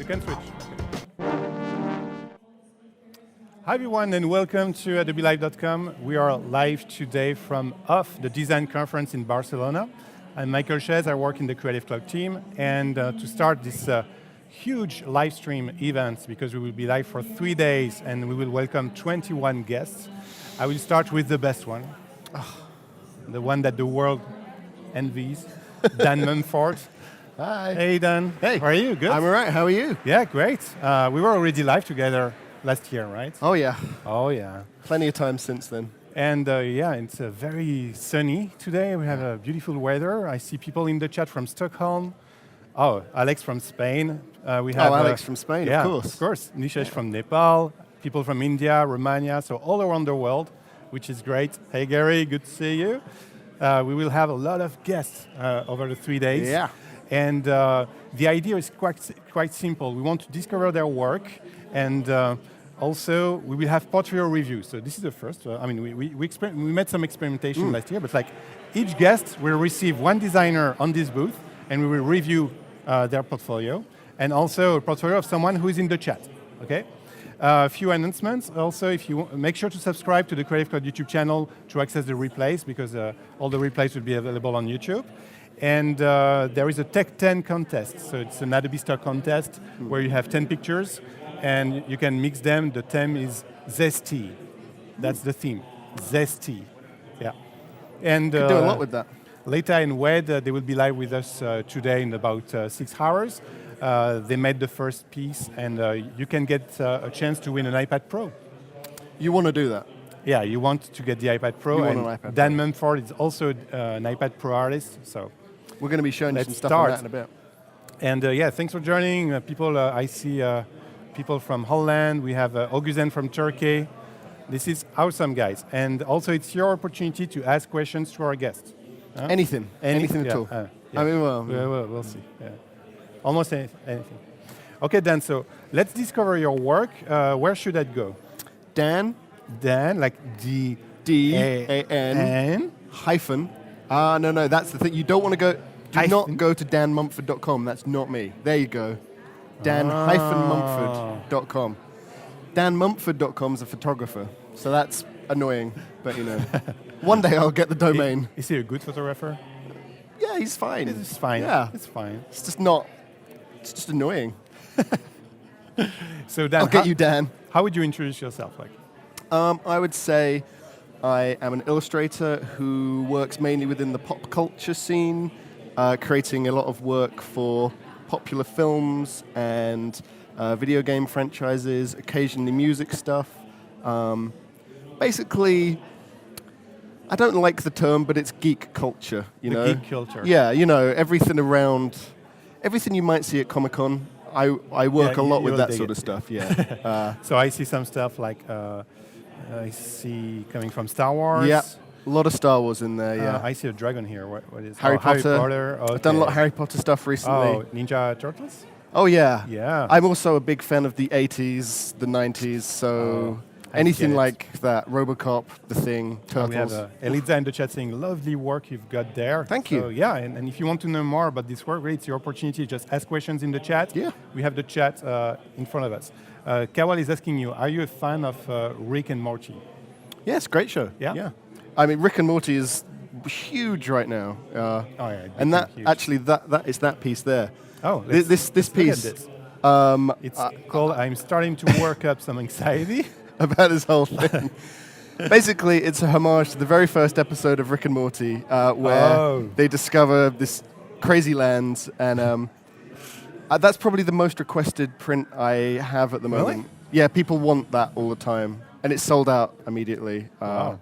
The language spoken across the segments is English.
You can switch. Okay. Hi everyone and welcome to AdobeLive.com. We are live today from OFFF, the design conference in Barcelona. I'm Michael Shez, I work in the Creative Cloud team. And to start this huge live stream event, because we will be live for 3 days and we will welcome 21 guests, I will start with the best one. The one that the world envies, Dan Mumford. Hi. Hey, Dan. Hey. How are you? Good? I'm all right. How are you? Yeah, great. We were already live together last year, right? Oh, yeah. Oh, yeah. Plenty of time since then. And yeah, it's very sunny today. We have beautiful weather. I see people in the chat from Stockholm. Oh, Alex from Spain. We have Alex from Spain, yeah, of course. Of course. Nishesh from Nepal. People from India, Romania, so all around the world, which is great. Hey, Gary, good to see you. We will have a lot of guests over the 3 days. Yeah. And the idea is quite simple. We want to discover their work, and also we will have portfolio reviews. So this is the first. I mean, we made some experimentation last year, but like each guest will receive one designer on this booth, and we will review their portfolio, and also a portfolio of someone who is in the chat. Okay. A few announcements. Also, if you make sure to subscribe to the Creative Cloud YouTube channel to access the replays, because all the replays will be available on YouTube. And there is a Tech 10 contest. So it's an Adobe Stock contest where you have 10 pictures and you can mix them. The theme is zesty. That's the theme, zesty. Yeah. And Could do a lot with that. Leita and Wade, they will be live with us today in about 6 hours. They made the first piece, and you can get a chance to win an iPad Pro. You want to do that? Yeah, you want to get the iPad Pro. You and want an iPad Dan Pro. Mumford is also an iPad Pro artist, so. We're going to be showing you some Let's stuff on start. that in a bit. And yeah, thanks for joining. People, I see people from Holland. We have Oguzen from Turkey. This is awesome, guys. And also, it's your opportunity to ask questions to our guests. Huh? Anything at all. Yeah. I mean, We'll see. Yeah. Almost anything. Okay, Dan, so let's discover your work. Where should I go? Dan, like D-A-N hyphen. No, that's the thing. You don't want to go. Do not go to danmumford.com. That's not me. There you go. Dan-mumford.com. danmumford.com is a photographer, so that's annoying. But you know, one day I'll get the domain. Is he a good photographer? Yeah, he's fine. It's fine. Yeah, it's fine. It's just not. It's just annoying. So Dan, I'll get you, Dan. How would you introduce yourself? Like, I would say I am an illustrator who works mainly within the pop culture scene, creating a lot of work for popular films and video game franchises, occasionally music stuff. Basically, I don't like the term, but it's geek culture, you know? Geek culture. Yeah, you know, everything you might see at Comic-Con, I work a lot with that sort of stuff, yeah. So I see some stuff like, I see coming from Star Wars. Yeah, a lot of Star Wars in there, yeah. I see a dragon here. What is Harry Potter. Okay. I've done a lot of Harry Potter stuff recently. Oh, Ninja Turtles? Oh, yeah. Yeah. I'm also a big fan of the 80s, the 90s, so anything like that. RoboCop, The Thing, Turtles. We have Eliza in the chat saying, lovely work you've got there. Thank you. So, yeah, and if you want to know more about this work, it's your opportunity. Just ask questions in the chat. Yeah. We have the chat in front of us. Kawal is asking you, are you a fan of Rick and Morty? Yes, great show. Yeah? I mean, Rick and Morty is huge right now. And that huge. actually, that is that piece there. Oh, this piece. This. Um, It's called I'm starting to work up some anxiety. About this whole thing. Basically, it's a homage to the very first episode of Rick and Morty, where they discover this crazy land, and that's probably the most requested print I have at the moment. Really? Yeah, people want that all the time, and it's sold out immediately. Wow.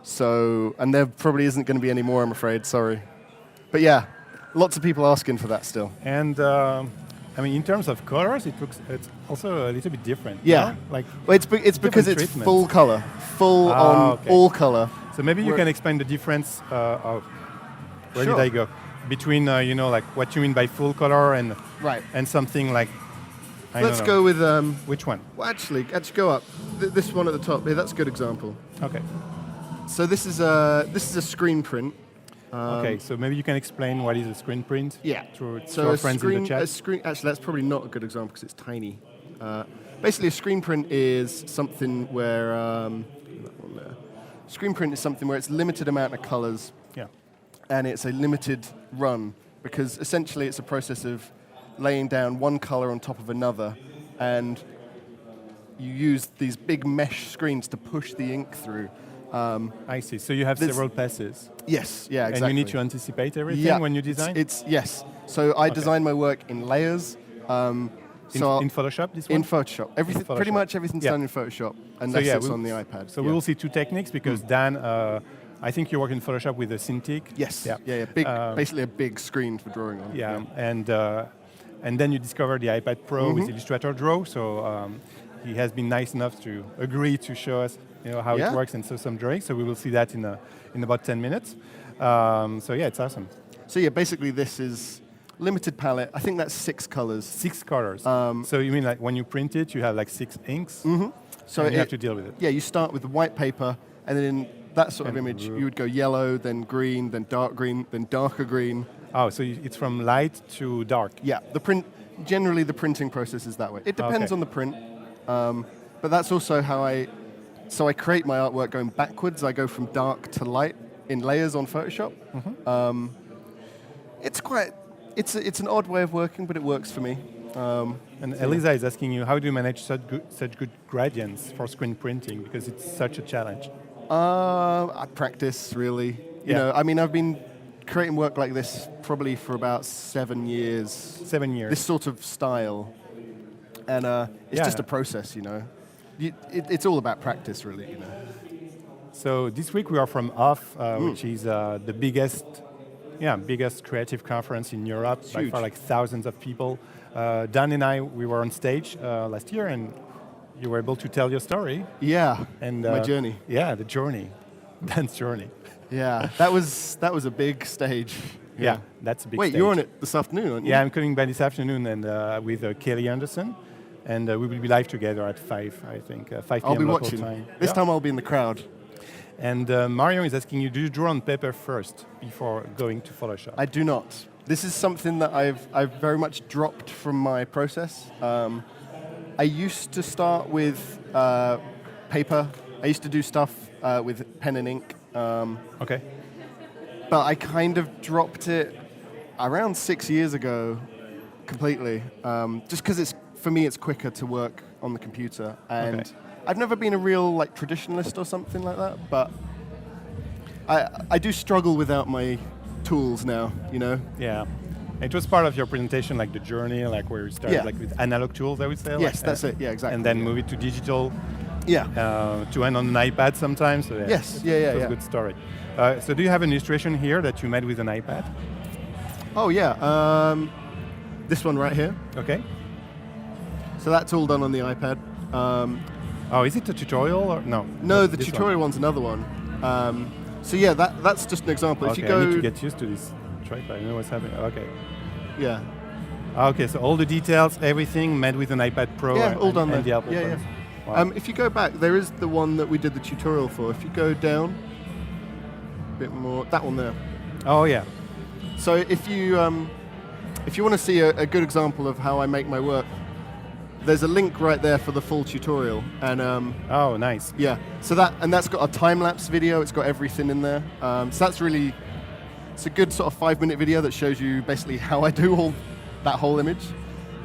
So, and there probably isn't going to be any more, I'm afraid. Sorry, but yeah, lots of people asking for that still. And I mean, in terms of colors, it's also a little bit different. Yeah, no? Like well, it's because it's treatment. full color, all color. So maybe you can explain the difference of where Sure. did I go between you know, like what you mean by full color and something like. Let's go with which one? Well, actually go up. This one at the top. Yeah, that's a good example. Okay. So this is a screen print Okay, so maybe you can explain what is a screen print Yeah. to So our a friends screen, in the chat. actually, that's probably not a good example because it's tiny. Basically, a screen print is something where that one there. Screen print is something where it's limited amount of colors Yeah. and it's a limited run because essentially it's a process of laying down one color on top of another, and you use these big mesh screens to push the ink through. I see. So you have several passes. Yes, yeah, exactly. And you need to anticipate everything Yeah, when you design? It's yes. So I design my work in layers. In Photoshop, this one? In Photoshop. Everything, Photoshop. pretty much everything's done in Photoshop, and that sits on the iPad. So we will see two techniques because Dan, I think you work in Photoshop with a Cintiq. Yes. Yeah. Big, basically a big screen for drawing on. Yeah. And then you discover the iPad Pro with Illustrator Draw. So he has been nice enough to agree to show us, how it works and so some drawings. So we will see that in about 10 minutes. So yeah, it's awesome. So yeah, basically this is limited palette. I think that's 6 colors. 6 colors. So you mean like when you print it, you have like 6 inks? So you have to deal with it. Yeah, you start with the white paper, and then in that sort of image, you would go yellow, then green, then darker green. Oh, so it's from light to dark. Yeah, generally the printing process is that way. It depends on the print, but that's also how I create my artwork going backwards. I go from dark to light in layers on Photoshop. It's an odd way of working, but it works for me. And Eliza is asking you, how do you manage such good gradients for screen printing? Because it's such a challenge. I practice, really. I've been creating work like this probably for about 7 years. 7 years. This sort of style. And it's just a process, It's all about practice, really, So this week we are from OFFF, which is the biggest creative conference in Europe. By far, like thousands of people. Dan and I, we were on stage last year, and you were able to tell your story. Yeah, and my journey. Yeah, the journey, Dan's journey. Yeah, that was a big stage. Yeah, that's a big stage. Wait, you're on it this afternoon, aren't you? Yeah, I'm coming by this afternoon and with Kelly Anderson, and we will be live together at 5, I think, 5 p.m. I'll be local watching. time. This time I'll be in the crowd. And Mario is asking you, do you draw on paper first before going to Photoshop? I do not. This is something that I've very much dropped from my process. I used to start with paper. I used to do stuff with pen and ink. Okay. But I kind of dropped it around 6 years ago completely. Just because for me it's quicker to work on the computer. And I've never been a real traditionalist or something like that, but I do struggle without my tools now, Yeah. It was part of your presentation, like the journey, like where you started with analog tools, I would say. Yes, that's it. Yeah, exactly. And then move it to digital. Yeah. To end on an iPad sometimes. So yes. It was a good story. So do you have an illustration here that you made with an iPad? Oh yeah. This one right here. Okay. So that's all done on the iPad. Is it a tutorial or no? No, the tutorial one's another one. So yeah, that's just an example. Okay, if you go, I need to get used to this tripod. I know what's happening. Okay. Yeah. Okay, so all the details, everything made with an iPad Pro. Yeah, all done and there. the Apple Yeah. Wow. If you go back, there is the one that we did the tutorial for. If you go down a bit more, that one there. Oh yeah. So if you want to see a good example of how I make my work, there's a link right there for the full tutorial. And oh, nice. Yeah. So that's got a time-lapse video. It's got everything in there. So it's a good sort of 5-minute video that shows you basically how I do that whole image.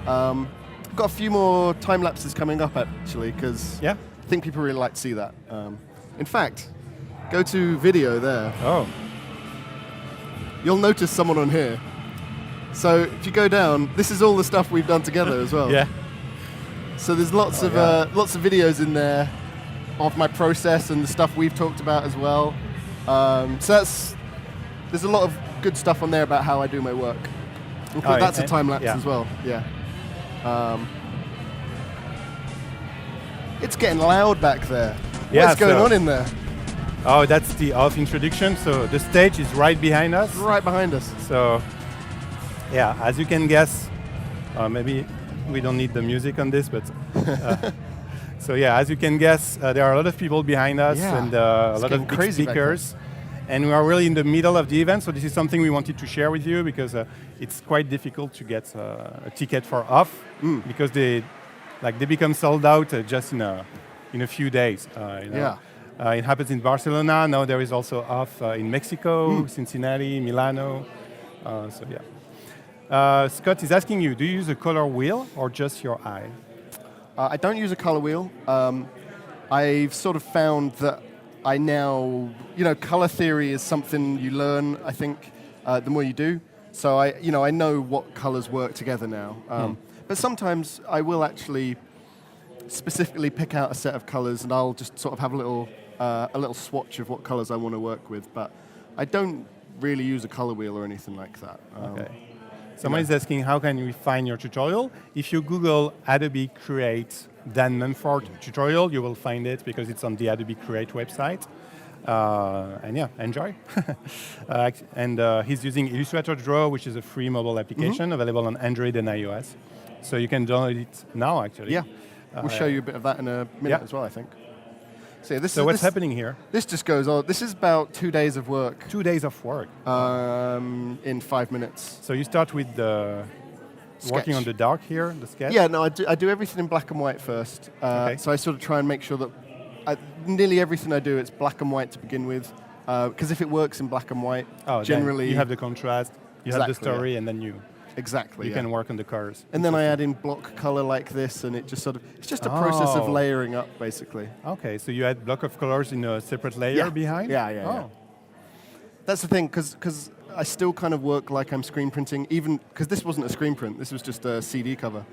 Got a few more time lapses coming up actually, because I think people really like to see that. In fact, go to video there. Oh. You'll notice someone on here. So if you go down, this is all the stuff we've done together as well. Yeah. So there's lots of videos in there of my process and the stuff we've talked about as well. So there's a lot of good stuff on there about how I do my work. That's a time lapse as well. Yeah. It's getting loud back there. What's going on in there? Oh, that's the OFFF introduction. So the stage is right behind us. Right behind us. So, yeah, as you can guess, maybe we don't need the music on this, but so yeah, as you can guess, there are a lot of people behind us and a lot of big speakers. And we are really in the middle of the event, so this is something we wanted to share with you because it's quite difficult to get a ticket for OFF because they become sold out just in a few days. Yeah. It happens in Barcelona. Now there is also OFF in Mexico, Cincinnati, Milano. So yeah. Scott is asking you, do you use a color wheel or just your eye? I don't use a color wheel. I've sort of found that I now, color theory is something you learn, I think, the more you do. So I know what colors work together now. But sometimes I will actually specifically pick out a set of colors and I'll just sort of have a little swatch of what colors I want to work with. But I don't really use a color wheel or anything like that. Okay. Someone is asking, how can we find your tutorial? If you Google Adobe Create Dan Mumford tutorial, you will find it because it's on the Adobe Create website. And yeah, enjoy. And he's using Illustrator Draw, which is a free mobile application available on Android and iOS. So you can download it now, actually. Yeah, we'll show you a bit of that in a minute as well, I think. So what's happening here? This just goes on. This is about 2 days of work. 2 days of work. In 5 minutes. So you start with the working on the dark here, the sketch? Yeah, no, I do everything in black and white first. So I sort of try and make sure that nearly everything I do, it's black and white to begin with. Because if it works in black and white, generally... you have the contrast, you have the story, and then you can work on the colors. And then I add in block color like this, and it's just a process of layering up, basically. Okay, so you add block of colors in a separate layer behind? Yeah. That's the thing, because I still kind of work like I'm screen printing, even because this wasn't a screen print, this was just a CD cover.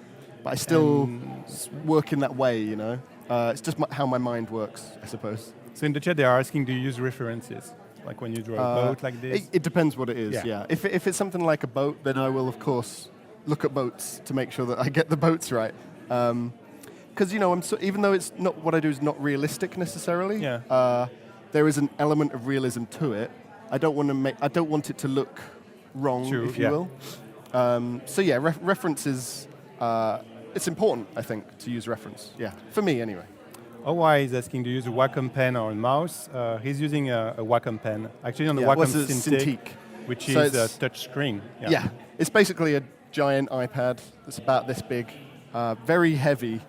But I still work in that way, It's just how my mind works, I suppose. So in the chat, they are asking, do you use references? Like when you draw a boat like this? It depends what it is, yeah. If it's something like a boat, then I will, of course, look at boats to make sure that I get the boats right. Because, even though it's not what I do is not realistic necessarily, there is an element of realism to it. I don't want it to look wrong, if you will. References, it's important, I think, to use reference. Yeah, for me anyway. OY is asking to use a Wacom pen or a mouse. He's using a Wacom pen. Actually, on the Wacom Cintiq, which is a touch screen. Yeah, it's basically a giant iPad that's about this big, very heavy,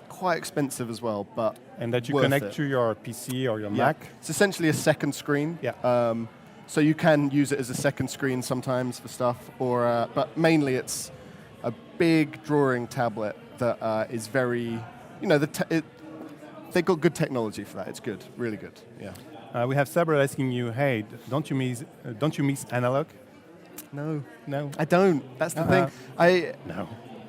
quite expensive as well, but and that you connect to your PC or your Mac. It's essentially a second screen. Yeah. So you can use it as a second screen sometimes for stuff, but mainly it's a big drawing tablet that is very, they've got good technology for that. It's good, really good. Yeah. We have Sabra asking you, hey, don't you miss analog? No, I don't. That's the thing.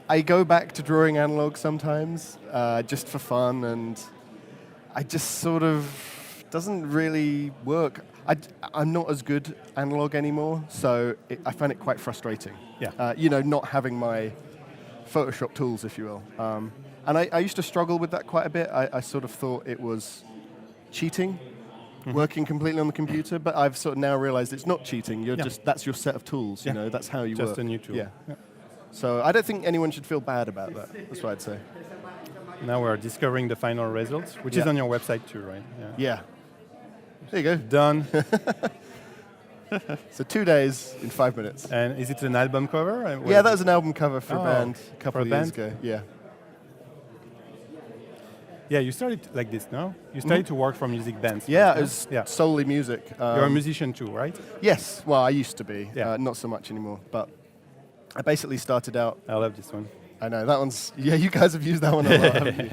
I go back to drawing analog sometimes, just for fun, and I just sort of doesn't really work. I'm not as good analog anymore, so I find it quite frustrating. Yeah. Not having my Photoshop tools, if you will. And I used to struggle with that quite a bit. I sort of thought it was cheating, working completely on the computer, but I've sort of now realized it's not cheating. That's your set of tools, that's how you work. Just a new tool. Yeah. So I don't think anyone should feel bad about that. That's what I'd say. Now we're discovering the final results, which is on your website too, right? Yeah. There you go. Done. So 2 days in 5 minutes. And is it an album cover? Yeah, that was an album cover for a band a couple of years ago. Yeah. Yeah, you started like this, no? You started to work for music bands. Yeah, it was solely music. You're a musician too, right? Yes. Well, I used to be. Not so much anymore. But I basically started out... I love this one. I know, that one's... Yeah, you guys have used that one a lot, haven't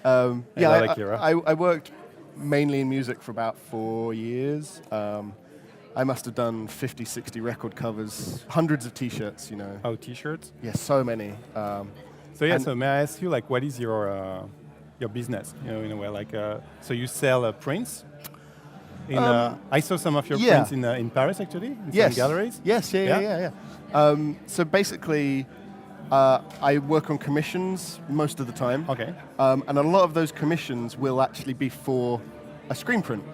you? I worked mainly in music for about 4 years. I must have done 50, 60 record covers, hundreds of T-shirts, Oh, T-shirts? Yeah, so many. So may I ask you, what is your business? In a way, so you sell prints? I saw some of your prints in Paris, actually, in some galleries. Yes, yeah. So basically, I work on commissions most of the time. Okay. And a lot of those commissions will actually be for a screen print.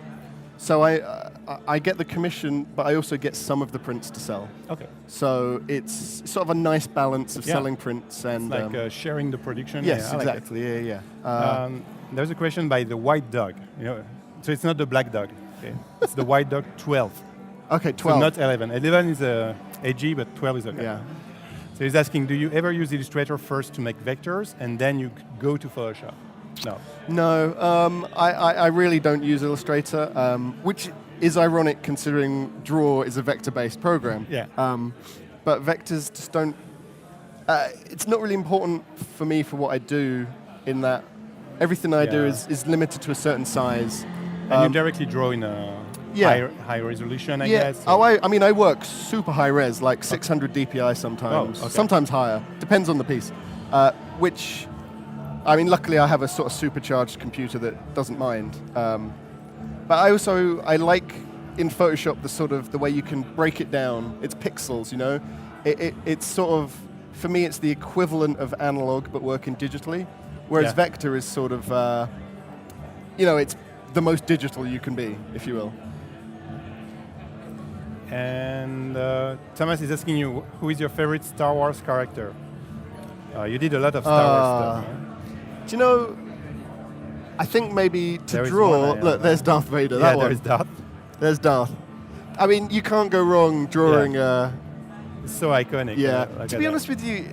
So I get the commission, but I also get some of the prints to sell. Okay. So it's sort of a nice balance of selling prints and... It's like sharing the production. Yes, exactly, yeah. There's a question by the white dog. So it's not the black dog. Okay, it's the white dog 12. Okay, So 12. not 11. 11 is AG, but 12 is okay. Yeah. So he's asking, do you ever use Illustrator first to make vectors and then you go to Photoshop? No. No, I really don't use Illustrator, which is ironic considering Draw is a vector-based program. Yeah. But vectors just don't. It's not really important for me for what I do. In that, everything I do is limited to a certain size. And you directly draw in a high resolution, I guess? Oh, I mean, I work super high res, like 600 DPI sometimes, sometimes higher, depends on the piece. Which, I mean, luckily I have a sort of supercharged computer that doesn't mind. But I like in Photoshop the way you can break it down. It's pixels, you know. It's sort of, for me, it's the equivalent of analog but working digitally. Whereas vector is sort of, it's the most digital you can be, if you will. And Thomas is asking you, who is your favorite Star Wars character? You did a lot of Star Wars stuff. Do you know, I think maybe to There is draw, one, look, there's Darth Vader, Yeah, that one. there's Darth. There's Darth. I mean, you can't go wrong drawing... It's so iconic. Yeah, to be honest with you,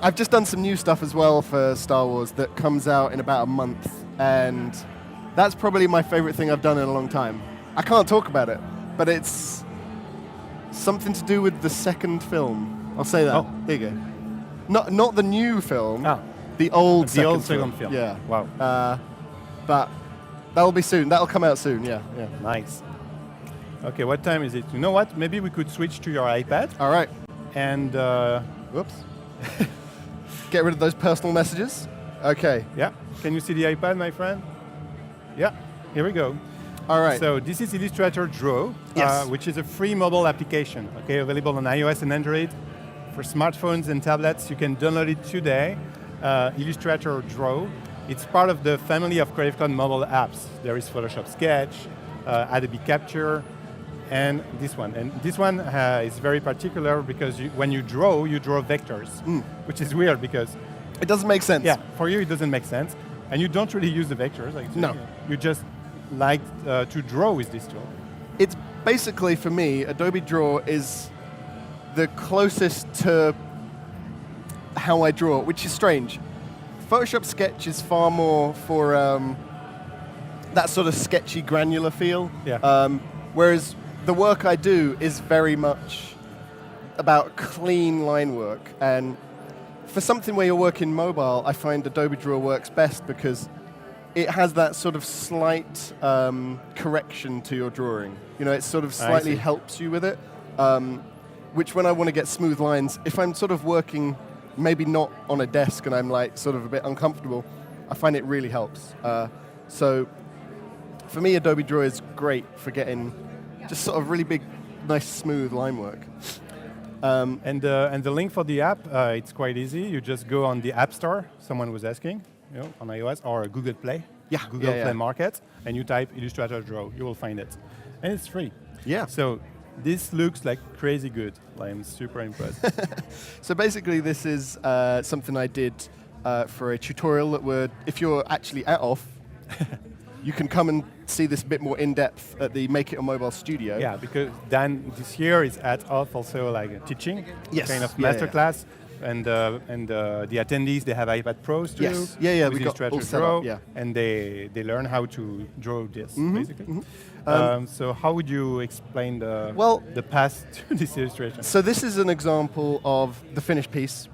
I've just done some new stuff as well for Star Wars that comes out in about a month, and that's probably my favorite thing I've done in a long time. I can't talk about it, but it's something to do with the second film. I'll say that. Oh. There you go. Not the new film, the The old second old second film. Yeah. Wow. But that'll be soon. That'll come out soon, yeah. Nice. Okay, what time is it? You know what? Maybe we could switch to your iPad. All right. And... Whoops. Get rid of those personal messages. Okay. Yeah. Can you see the iPad, my friend? Yeah. Here we go. All right. So this is Illustrator Drew, Yes. which is a free mobile application, okay, available on iOS and Android. For smartphones and tablets, you can download it today. Illustrator Draw. It's part of the family of Creative Cloud mobile apps. There is Photoshop Sketch, Adobe Capture, and this one. And this one is very particular because when you draw vectors, which is weird because... It doesn't make sense. Yeah, for you it doesn't make sense. And you don't really use the vectors. Like, No. You just like to draw with this tool. It's basically, for me, Adobe Draw is the closest to how I draw, which is strange. Photoshop Sketch is far more for that sort of sketchy, granular feel. Yeah. Whereas the work I do is very much about clean line work. And for something where you're working mobile, I find Adobe Draw works best because it has that sort of slight correction to your drawing. You know, it sort of slightly helps you with it, which when I want to get smooth lines, if I'm sort of working maybe not on a desk and I'm like sort of a bit uncomfortable, I find it really helps. So for me, Adobe Draw is great for getting just sort of really big, nice, smooth line work. And the link for the app, it's quite easy. You just go on the App Store, someone was asking, on iOS, or Google Play, Google Play Market, and you type Illustrator Draw, you will find it. And it's free. Yeah. So this looks like crazy good. I'm super impressed. So basically this is something I did for a tutorial that if you're actually at OFF, you can come and see this a bit more in-depth at the Make It on Mobile studio. Yeah, because Dan this year is at OFF also like teaching, kind of masterclass. And the attendees, they have iPad Pros too. Yes. Yeah, with we got Illustrator all set Draw, up, and they learn how to draw this, basically. So how would you explain the path to this illustration? So this is an example of the finished piece,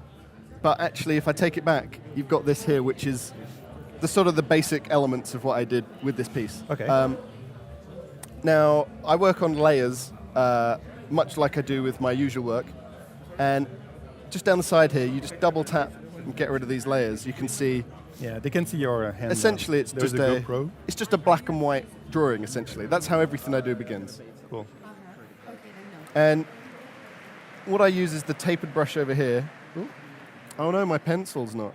but actually if I take it back, you've got this here, which is the sort of the basic elements of what I did with this piece. Okay. Now, I work on layers, much like I do with my usual work, and just down the side here, you just double tap and get rid of these layers. You can see. Yeah, they can see your hand. Essentially, it's just a black and white drawing. Essentially, that's how everything I do begins. Cool. And what I use is the tapered brush over here. Ooh. Oh no, my pencil's not.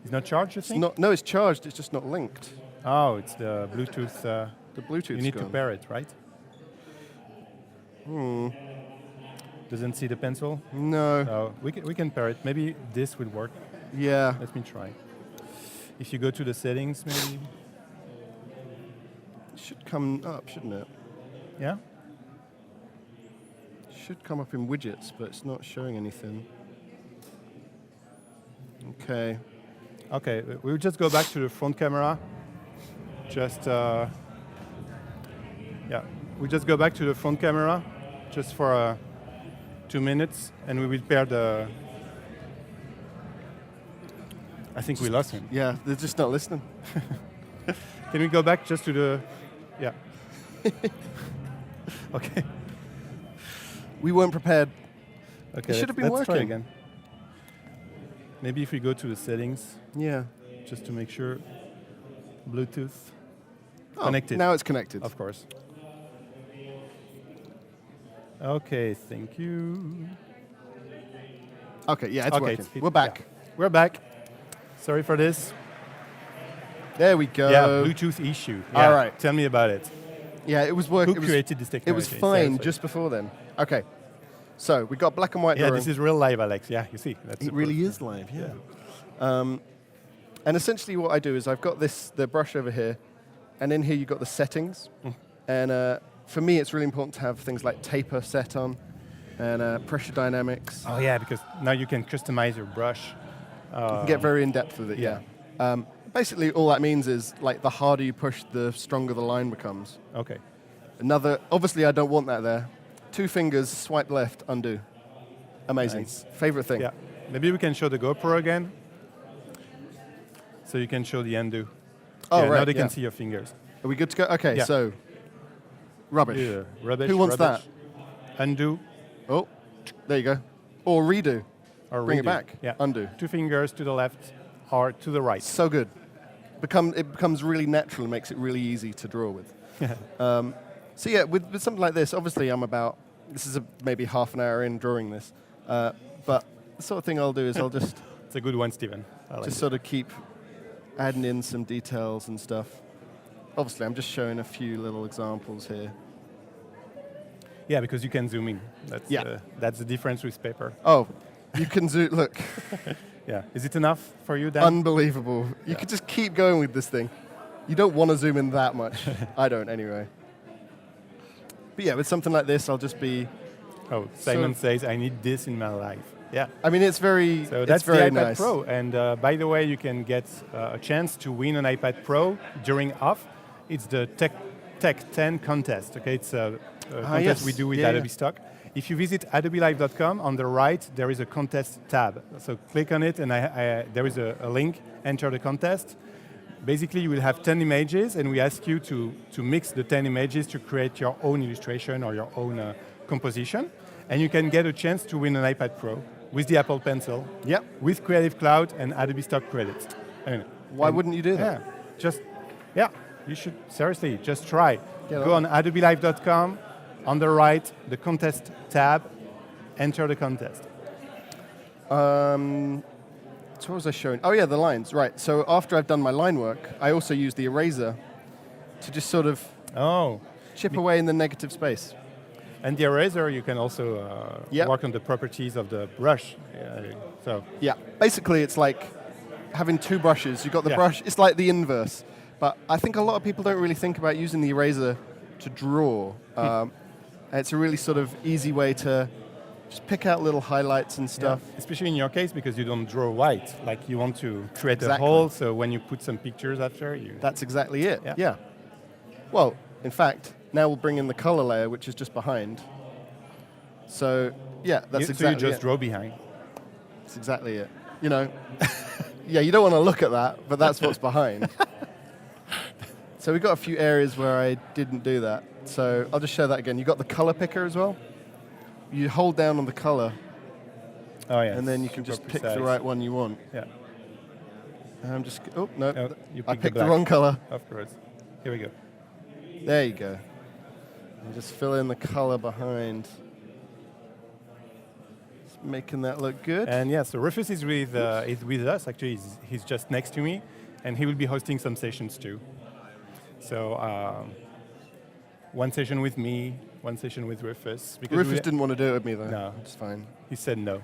It's not charged, you think? No, it's charged. It's just not linked. Oh, it's the Bluetooth. The Bluetooth. You need to pair it, right? Doesn't see the pencil? No. Oh, we can pair it. Maybe this will work. Yeah. Let me try. If you go to the settings, maybe. Should come up, shouldn't it? Yeah? Should come up in widgets, but it's not showing anything. Okay. Okay, we'll just go back to the front camera. Just, yeah, we just go back to the front camera just for 2 minutes, and we will pair the. I think we lost him. Yeah, they're just not listening. Can we go back just to the, yeah. Okay. We weren't prepared. Okay, It should have been let's try working. again. Maybe if we go to the settings, Yeah. just to make sure. Bluetooth. Oh, Connected. now it's connected. Of course. Okay, thank you. Okay, yeah, it's Okay, working. We're back. yeah. We're back. Sorry for this. There we go. Yeah, Bluetooth issue. Yeah, All right. Tell me about it. Yeah, it was working. Who created this It technology? was fine Seriously. just before then. Okay. So we got black and white Yeah, drawing. this is real live, Alex. Yeah, you see. That's It the really proof. is live, yeah. And essentially what I do is I've got the brush over here, and in here you've got the settings. And for me, it's really important to have things like taper set on and pressure dynamics. Oh yeah, because now you can customize your brush. You can get very in-depth with it, yeah. Basically, all that means is like the harder you push, the stronger the line becomes. Okay. Obviously I don't want that there. 2 fingers, swipe left, undo. Amazing. Nice. Favorite thing. Yeah. Maybe we can show the GoPro again. So you can show the undo. Oh, yeah, right. Now they yeah. can see your fingers. Are we good to go? Okay, Yeah. so rubbish. Yeah, rubbish. Who wants rubbish. Undo Oh, there you go. Or redo. or Bring it redo. back. Yeah. Undo. 2 fingers to the left or to the right. So good. It becomes really natural and makes it really easy to draw with. So yeah, with something like this, obviously this is maybe half an hour in drawing this, but the sort of thing I'll do is I'll just It's a good one, Stephen. I like just it. sort of keep adding in some details and stuff. Obviously, I'm just showing a few little examples here. Yeah, because you can zoom in. Yeah. That's the difference with paper. Oh, you can zoom. Look, Yeah. Is it enough for you, Dan? unbelievable. You could just keep going with this thing. You don't want to zoom in that much. I don't, anyway. But yeah, with something like this, I'll just be. Oh, Simon says, I need this in my life. Yeah. I mean, it's very. So it's that's the very iPad nice. Pro. And by the way, you can get a chance to win an iPad Pro during OFF. It's the Tech 10 contest. Okay, it's a contest yes. we do with Yeah, Adobe yeah. Stock. If you visit adobelive.com, on the right, there is a contest tab. So click on it, and there is a link, enter the contest. Basically, you will have 10 images, and we ask you to mix the 10 images to create your own illustration or your own composition. And you can get a chance to win an iPad Pro with the Apple Pencil, Yep. with Creative Cloud and Adobe Stock credits. I mean, Why wouldn't you do that? Yeah, you should, seriously, just try. Get Go on on adobelive.com, on the right, the contest tab, enter the contest. So what was I showing? Oh yeah, the lines, right. So after I've done my line work, I also use the eraser to just sort of Oh, chip away in the negative space. and the eraser, you can also Yep. work on the properties of the brush. So, Yeah, basically it's like having 2 brushes. You've got the Yeah. brush, it's like the inverse. But I think a lot of people don't really think about using the eraser to draw. It's a really sort of easy way to just pick out little highlights and stuff. yeah, especially in your case, because you don't draw white. Like you want to create a Exactly. whole, so when you put some pictures after, you... That's exactly it, Yeah. yeah. Well, in fact, now we'll bring in the color layer, which is just behind. So, yeah, that's so exactly you just it. draw behind. That's exactly it. You know, yeah, you don't want to look at that, but that's what's behind. So we've got a few areas where I didn't do that. So I'll just show that again. You've got the color picker as well. You hold down on the color, Oh yeah. and then you can super just pick precise. the right one you want. Yeah, I'm just, oh, no, you I picked picked the black. wrong color. Of course. Here we go. There you go. And just fill in the color behind. Just making that look good. And yeah, so Rufus is with us. Actually, he's just next to me, and he will be hosting some sessions too. So one session with me, one session with Rufus. Because Rufus didn't want to do it with me though. No. It's fine. He said no.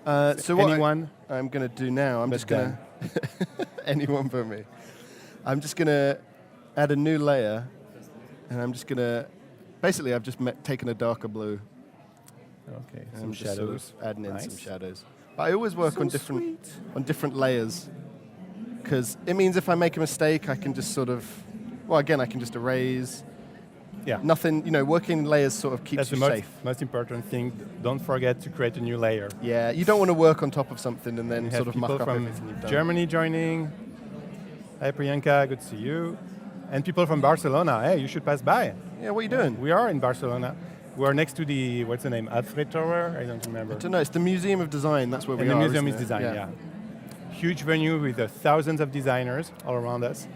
So what Anyone? I'm going to do now, I'm But just going to anyone but me. I'm just going to add a new layer, and I'm just going to, basically I've just taken a darker blue. Okay, And some I'm just sort of shadows. adding in Nice. some shadows. But I always work So on different layers, because it means if I make a mistake, I can just sort of, well, again, I can just erase. Yeah. Nothing, working in layers sort of keeps That's you the safe. most important thing. Don't forget to create a new layer. Yeah, you don't want to work on top of something and then We sort have of people muck up from everything you've done. Germany joining. Hi Priyanka, good to see you. And people from Barcelona, hey, you should pass by. Yeah, what are you doing? We are in Barcelona. We are next to the, what's the name, Alfred Tower? I don't remember. I don't know, it's the Museum of Design, that's where we And are, the museum is isn't it? designed, yeah. Huge venue with thousands of designers all around us.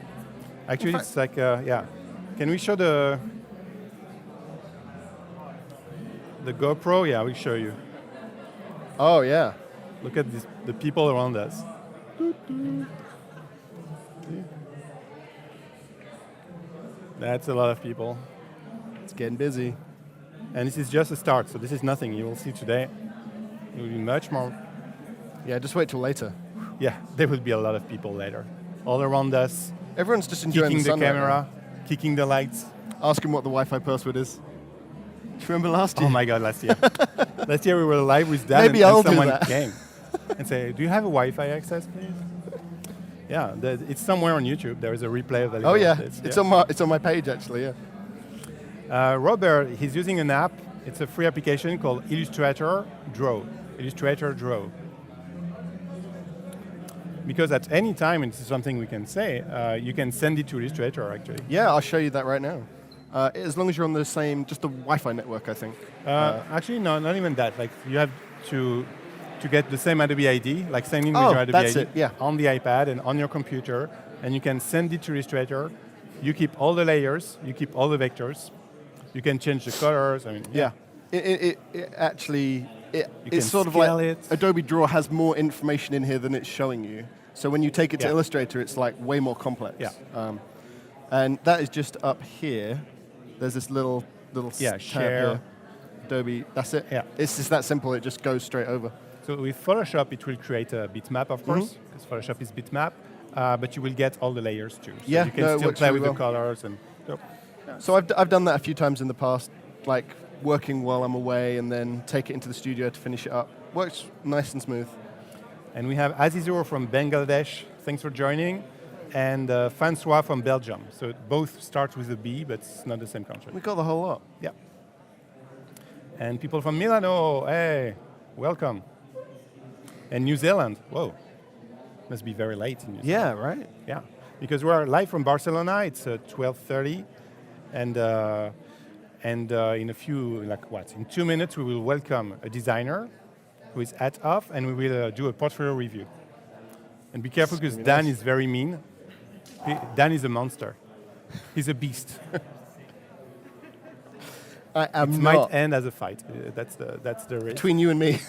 Actually, it's like, yeah. Can we show the GoPro? Yeah, we'll show you. Oh, yeah. Look at this, the people around us. That's a lot of people. It's getting busy. And this is just a start, so this is nothing. You will see today. It will be much more. Yeah, just wait till later. Yeah, there will be a lot of people later. All around us, Everyone's just enjoying kicking the the sun right camera, kicking the lights. now. Ask him what the Wi-Fi password is. Do you remember last year? Oh my God, last year. Last year we were live with Dan Maybe and I'll do someone that. came and say, do you have a Wi-Fi access, please? Yeah, it's somewhere on YouTube. There is a replay available. Oh, yeah. of this, It's on my page, actually, yeah. Robert, he's using an app. It's a free application called Illustrator Draw. Illustrator Draw. Because at any time, and this is something we can say, you can send it to Illustrator, actually. Yeah, I'll show you that right now. As long as you're on the same, just the Wi-Fi network, I think. Actually, no, not even that. Like, you have to get the same Adobe ID, like sign in with Oh, your Adobe that's ID it, yeah. on the iPad and on your computer, and you can send it to Illustrator. You keep all the layers, you keep all the vectors. You can change the colors. I mean, Yeah. It actually, You it's can sort of scale like it. Adobe Draw has more information in here than it's showing you. So when you take it to Yeah. Illustrator, it's like way more complex. Yeah. And that is just up here. There's this little Yeah, tab share. here. Adobe, that's it. Yeah. It's just that simple. It just goes straight over. So with Photoshop, it will create a bitmap, of course, Mm-hmm. because Photoshop is bitmap, but you will get all the layers too. So Yeah, you can no, it still works play really with well. the colors. And so, So I've done that a few times in the past, like working while I'm away and then take it into the studio to finish it up. Works nice and smooth. and we have Azizur from Bangladesh. Thanks for joining. And Francois from Belgium. So both start with a B, but it's not the same country. We got the whole lot. Yeah. And people from Milano, hey, welcome. And New Zealand, whoa. Must be very late in New Zealand. Yeah, right? Yeah, because we're live from Barcelona. It's 12:30, and in a few, in 2 minutes, we will welcome a designer who is at OFF, and we will do a portfolio review. And be careful because gonna be Dan nice. is very mean. Dan is a monster. He's a beast. I am It not. might end as a fight. That's the risk. Between you and me.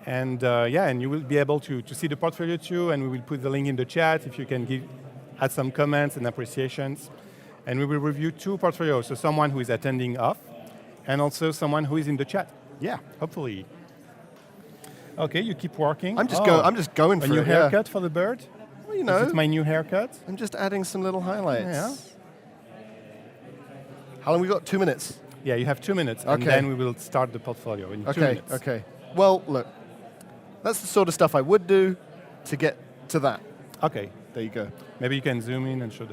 And and you will be able to see the portfolio too, and we will put the link in the chat if you can add some comments and appreciations. And we will review 2 portfolios, so someone who is attending OFF, and also someone who is in the chat, Yeah. hopefully. Okay, you keep working. I'm just going A for new it. haircut for the bird? Well, you Is know, it my new haircut? I'm just adding some little highlights. Yeah. How long we got? 2 minutes. Yeah, you have 2 minutes, and Okay. then we will start the portfolio in 2 Okay. minutes. Okay. Well, look, that's the sort of stuff I would do to get to that. Okay, There you go. maybe you can zoom in and show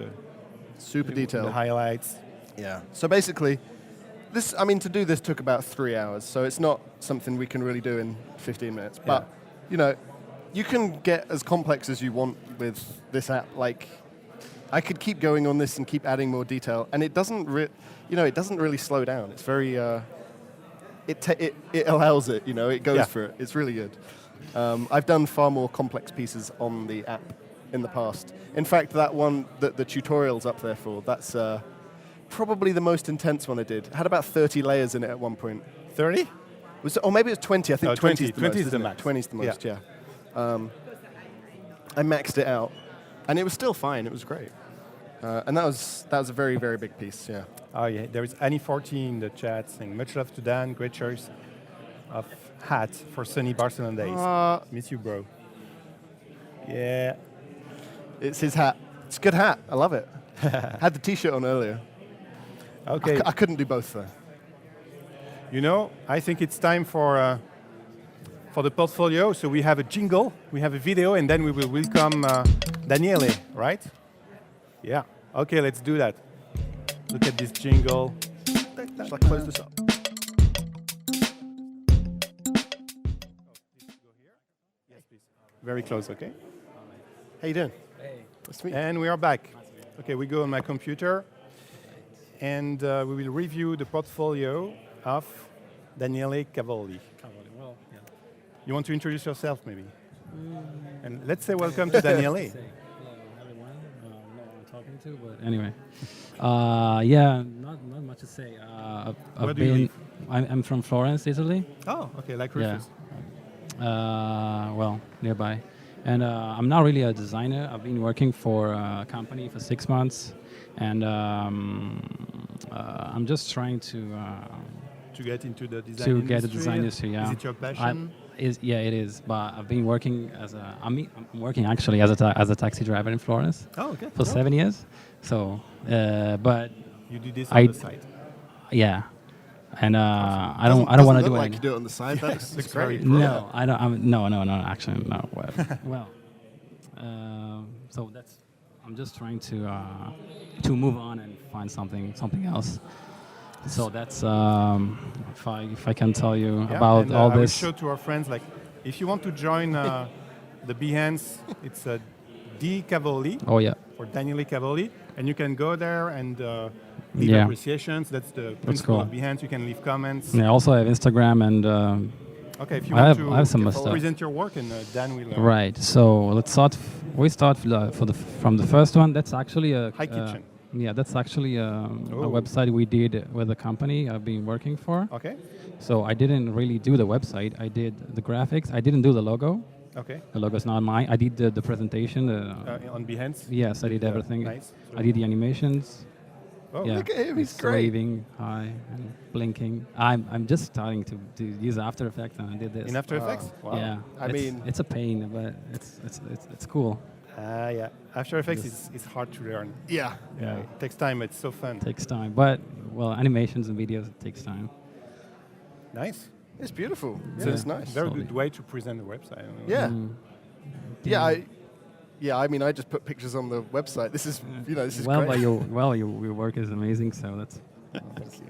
Super the detailed. highlights. Yeah. So basically, to do this took about 3 hours. So it's not something we can really do in 15 minutes. But you can get as complex as you want with this app. Like, I could keep going on this and keep adding more detail, and it doesn't, it doesn't really slow down. It's very, it allows it. It goes for it. It's really good. I've done far more complex pieces on the app in the past. In fact, that one that the tutorial's up there for, that's probably the most intense one I did. It had about 30 layers in it at one point. 30? Or maybe it was 20. I think No, 20 is the 20 most. is the isn't it? max. 20 is the most, yeah. I maxed it out, and it was still fine. It was great. And that was a very, very big piece, yeah. Oh yeah, there is Annie40 in the chat saying, much love to Dan, great choice of hat for sunny Barcelona days. Miss you, bro. Yeah. It's his hat. It's a good hat. I love it. Had the T-shirt on earlier. Okay. I couldn't do both though. You know, I think it's time for the portfolio. So we have a jingle, we have a video, and then we will welcome Daniele, right? Yeah. Okay, let's do that. Look at this jingle. Shall I close this up? Very close, okay? How you doing? Hey. Nice to meet you. And we are back. Okay, we go on my computer, and we will review the portfolio of Daniele Cavalli. Well, yeah. You want to introduce yourself, maybe? And let's say welcome to Daniele. Say hello, everyone. I don't know who I'm talking to, but anyway. Yeah, not much to say. Where do you live? I'm from Florence, Italy. Oh, okay, like Rufus. Well, nearby. And I'm not really a designer. I've been working for a company for 6 months, and I'm just trying to get into the design to industry. get a design industry. Yeah, Is it your passion? Yeah, it is. But I've been working I'm working actually as a taxi driver in Florence Oh, okay. for 7 years. So, but You do this on the side. yeah, and I don't want to do like it. you do it on the side. That's looks great. very No, I don't. No, actually, no. Well, so I'm just trying to move on and find something else. So that's if I can tell you Yeah, about and, all I will this. show to our friends, like, if you want to join the Behance, it's D Cavalli Oh yeah, or Daniele Cavalli, and you can go there and leave appreciations. That's the principle cool. of Behance. You can leave comments. I also have Instagram and Okay, if you I want have some to stuff. present your work, and Dan will. Right. So let's start. We start from the first one. That's actually a High Kitchen. Yeah, that's actually a website we did with a company I've been working for. Okay. So I didn't really do the website. I did the graphics. I didn't do the logo. Okay. The logo's not mine. I did the presentation. On Behance. Yes, I did everything. Nice. I did the animations. Oh, Yeah, Look at him. He's it's great. waving, hi, and blinking. I'm just starting to use After Effects, and I did this. In After Effects. Wow. Yeah, I mean- it's a pain, but it's cool. Yeah. After Effects is hard to learn. Yeah. Yeah. It takes time. It's so fun. Takes time, but well, animations and videos it takes time. Nice. It's beautiful. Yeah. Yeah, it's nice. Very Solid. good way to present the website. Yeah. Mm. Yeah. I mean, I just put pictures on the website. This is, this is well, great. but your work is amazing, so that's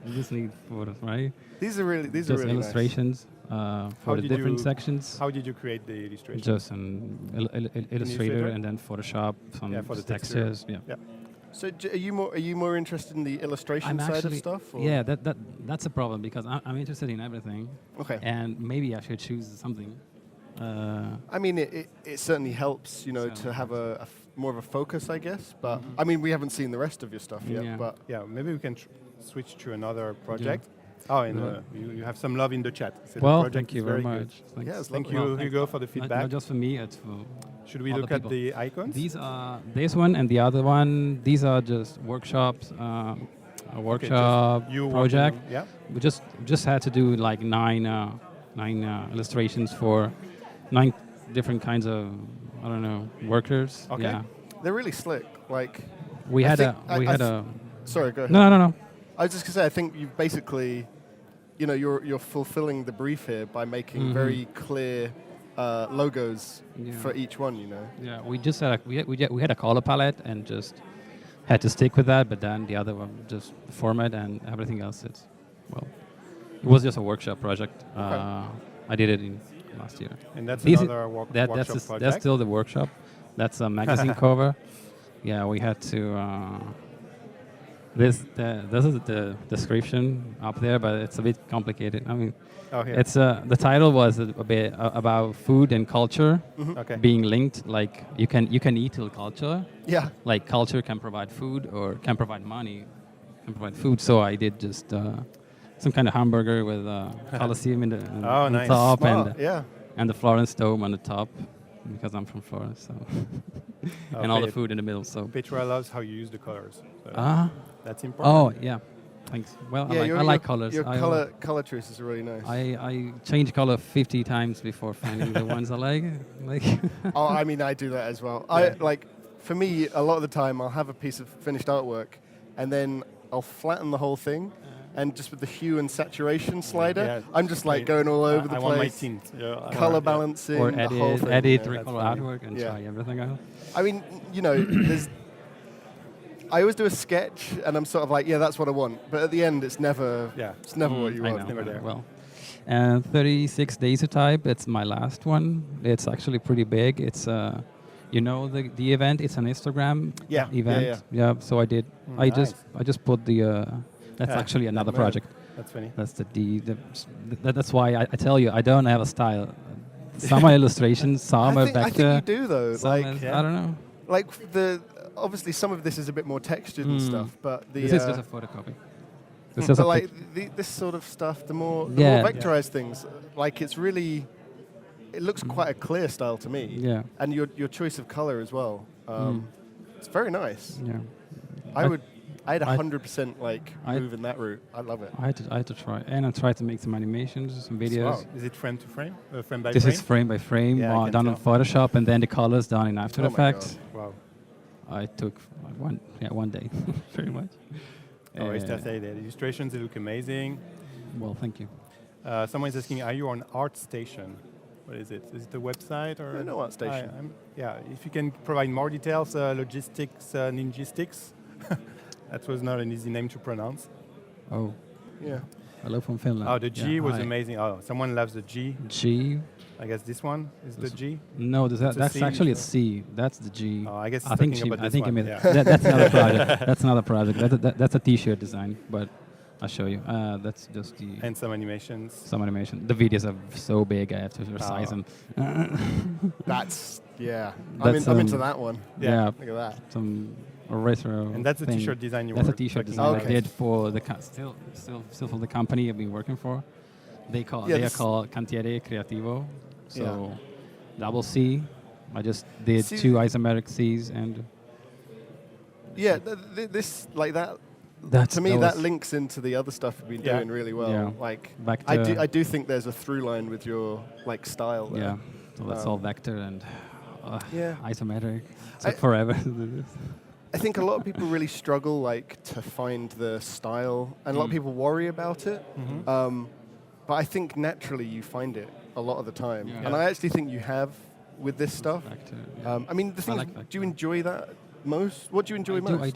you just need photos, right? These are really Just nice. illustrations for the did different you- sections. How did you create the illustration? Just an Illustrator Illustrator? and then Photoshop, some Yeah, for the texture. textures. Yeah. Yeah. So are you more interested in the illustration I'm side actually, of stuff? Or? yeah, that's a problem because I'm interested in everything, Okay. and maybe I should choose something. I mean, it certainly helps, to have more of a focus, I guess. But I mean, we haven't seen the rest of your stuff yet. Yeah. But Yeah, maybe we can switch to another project. Oh, and you have some love in the chat. So the Well, project thank you is very good. much. Thanks. Yeah, it's Thank lovely. you, Hugo, for the Not feedback. just for me, it's for Should we other look at people. the icons? These are this one and the other one. These are just workshops, a workshop you project. working- Yeah. We just had to do like nine illustrations for 9 different kinds of workers. Okay. Yeah. they're really slick. Like, We I had think a we had a sorry, go ahead. no. I was just gonna say, I think you've basically, you're fulfilling the brief here by making Mhm. very clear logos Yeah. for each one. Yeah, we just had we had a color palette and just had to stick with that. But then the other one, just the format and everything else, it was just a workshop project. I did it in last year. And that's These- another workshop project. That's still the workshop. That's a magazine cover. Yeah, we had to. This is the description up there, but it's a bit complicated. I mean, here. it's the title was a bit about food and culture Okay. being linked. Like you can eat till culture. Yeah. Like culture can provide food or can provide money, can provide food. So I did just some kind of hamburger with Colosseum in the, Oh, on the nice. top Smart, yeah. and the Florence Dome on the top because I'm from Florence. So and all the food in the middle. So Petra loves how you use the colors. So that's oh important. yeah, thanks. Well, Yeah, I like colors. Your I, color choices are really nice. I change color 50 times before finding the ones I like. Like Oh, I mean, I do that as well. I like for me, a lot of the time, I'll have a piece of finished artwork, and then I'll flatten the whole thing, and just with the hue and saturation slider, Yeah, I'm just like going all over the I want my place. tint. Yeah, Color balancing, Or the whole thing. edit, Yeah, recolor that's funny. artwork, and Yeah. try everything out. I mean, I always do a sketch, and I'm sort of like, yeah, that's what I want. But at the end, it's never what you I want. know. Never there. Well, 36 Days to Type. It's my last one. It's actually pretty big. It's the event. It's an Instagram Yeah, event. yeah. So I did. Nice. I just put the. That's Yeah, actually another that man. project. That's funny. That's that's why I tell you I don't have a style. Some are illustrations, some are I think vector. you do though. Some Like, is, Yeah. I don't know. like obviously some of this is a bit more textured and stuff, but the This is just a photocopy. This is but a like this sort of stuff, the more Yeah. vectorized things, like it looks quite a clear style to me. Yeah. And your choice of color as well. It's very nice. Yeah. I'd I- 100% I- move in that route. I love it. I had to try, and I tried to make some animations, some videos. Wow. Is it frame to frame? Frame by This frame? is frame by frame, Yeah, I can done on tell. Photoshop, and then the colors done in After Oh my Effects. Wow. I took one day, pretty much. Oh, I just say the illustrations, they look amazing. Well, thank you. Someone is asking, are you on ArtStation? What is it? Is it a website or? I know ArtStation. Yeah, if you can provide more details, logistics, ninjistics. That was not an easy name to pronounce. Oh, Yeah. hello from Finland. Oh, the G Yeah, was hi. amazing. Oh, someone loves the G. G? I guess this one is the G. No, It's a that's C, actually a so- C. That's the G. Oh, I guess I think talking about I this think you one, mean yeah. that's another project. That's another project. That's a T-shirt design, but I'll show you. That's just the And some animations. some animation. The videos are so big, I have to resize them. That's, yeah. That's, I'm into that one. Yeah, Look at that. some retro. And that's the thing. T-shirt design you That's were a T-shirt talking design about. I did for the still for the company I've been working for. They Yeah, are this- called Cantiere Creativo. So Yeah. double C. I just did See- 2 isometric C's and Yeah, this, like that, that's to me, that that was- links into the other stuff you've been Yeah. doing really well. Yeah. Like, Back I to- do think there's a through line with your style there. Yeah, so that's all vector and Yeah. isometric. I- Took forever to do this. I think a lot of people really struggle to find the style, and a lot of people worry about it. But I think naturally you find it a lot of the time, Yeah. and I actually think you have with this stuff. Vector, yeah. I mean, the thing like is, vector. do you enjoy that most? What do you enjoy most? I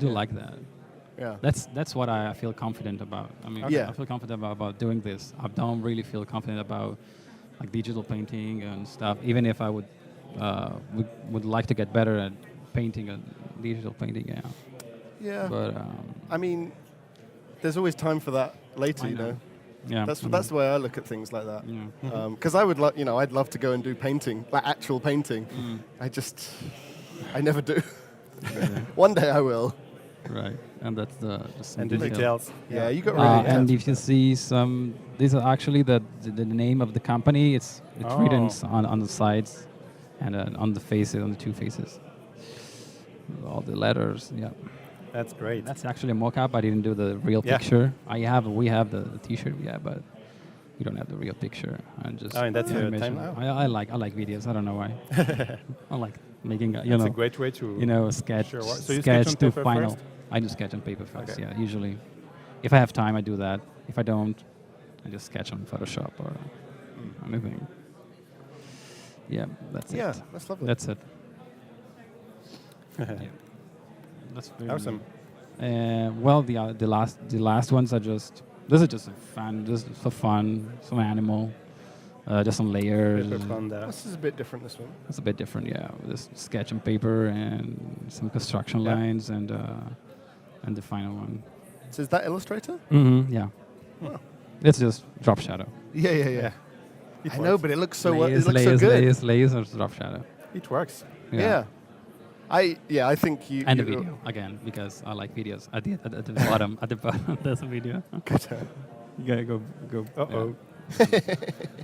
do like that. Yeah. That's what I feel confident about. I mean, Yeah. I feel confident about doing this. I don't really feel confident about like digital painting and stuff. Even if I would like to get better at painting and digital painting, yeah. Yeah. But I mean, there's always time for that later, I you know. yeah, That's the way I look at things like that. yeah. Because I would I'd love to go and do painting, like actual painting. I never do. One day I will. Right, and that's And the details. Yeah, you got really. And if you see some, these are actually the name of the company. It's written on the sides and on the faces, on the 2 faces. All the letters, yeah. That's great. That's actually a mock-up. I didn't do the real Yeah. picture. We have the T-shirt, yeah, but we don't have the real picture. And just Oh, and that's your animation. time I like videos. I don't know why. I like making It's a great way to. sketch Sure, so you sketch on to paper final. first? I do sketch on paper first. Okay. Yeah, usually. If I have time, I do that. If I don't, I just sketch on Photoshop or anything. Yeah, that's Yeah, it. that's lovely. That's it. Yeah. That's very Awesome. well, the last ones are just. This is just for fun, some animal, just some layers. Paper Panda. This is a bit different. This one. It's a bit different, yeah. Just sketch on paper and some construction Yeah. lines and the final one. So is that Illustrator? Mm-hmm. Yeah. Wow. It's just drop shadow. Yeah. Yeah. It I know, works. but it looks so layers, it looks layers, so good. layers of drop shadow. It works. Yeah. I think you. And the you- video again because I like videos. At the bottom, at the bottom, there's a video. Good. You gotta go. Uh-oh. Yeah.